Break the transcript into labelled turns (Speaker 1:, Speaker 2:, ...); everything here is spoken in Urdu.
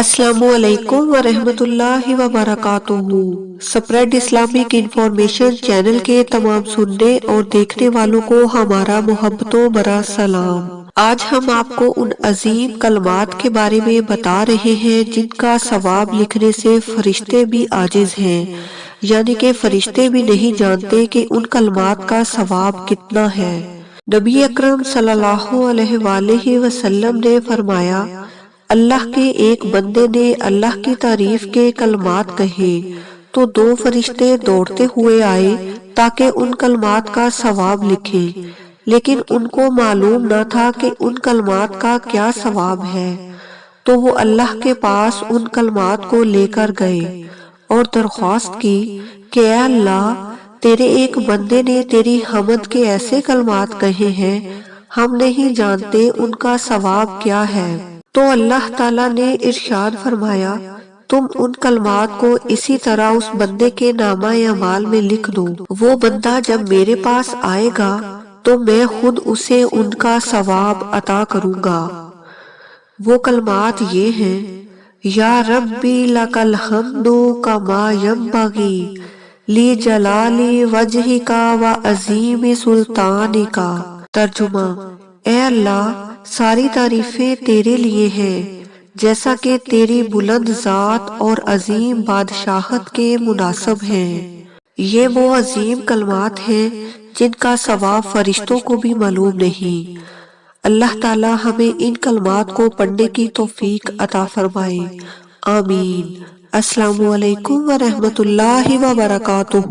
Speaker 1: السلام علیکم ورحمۃ اللہ وبرکاتہ۔ سپریڈ اسلامک انفارمیشن چینل کے تمام سننے اور دیکھنے والوں کو ہمارا محبتوں بھرا سلام۔ آج ہم آپ کو ان عظیم کلمات کے بارے میں بتا رہے ہیں جن کا ثواب لکھنے سے فرشتے بھی عاجز ہیں، یعنی کہ فرشتے بھی نہیں جانتے کہ ان کلمات کا ثواب کتنا ہے۔ نبی اکرم صلی اللہ علیہ وآلہ وسلم نے فرمایا، اللہ کے ایک بندے نے اللہ کی تعریف کے کلمات کہے تو 2 فرشتے دوڑتے ہوئے آئے تاکہ ان کلمات کا ثواب لکھیں، لیکن ان کو معلوم نہ تھا کہ ان کلمات کا کیا ثواب ہے، تو وہ اللہ کے پاس ان کلمات کو لے کر گئے اور درخواست کی کہ اے اللہ، تیرے ایک بندے نے تیری حمد کے ایسے کلمات کہے ہیں، ہم نہیں جانتے ان کا ثواب کیا ہے۔ تو اللہ تعالیٰ نے ارشاد فرمایا، تم ان کلمات کو اسی طرح اس بندے کے نامہ اعمال میں لکھ دو، وہ بندہ جب میرے پاس آئے گا تو میں خود اسے ان کا ثواب عطا کروں گا۔ وہ کلمات یہ ہیں، یا ربی لک الحمد کما ینبغی لجلال وجہک وعظیم سلطانک۔ ترجمہ: اے اللہ، ساری تعریفیں تیرے لیے ہیں جیسا کہ تیری بلند ذات اور عظیم بادشاہت کے مناسب ہیں۔ یہ وہ عظیم کلمات ہیں جن کا ثواب فرشتوں کو بھی معلوم نہیں۔ اللہ تعالی ہمیں ان کلمات کو پڑھنے کی توفیق عطا فرمائے، آمین۔ السلام علیکم ورحمۃ اللہ وبرکاتہ۔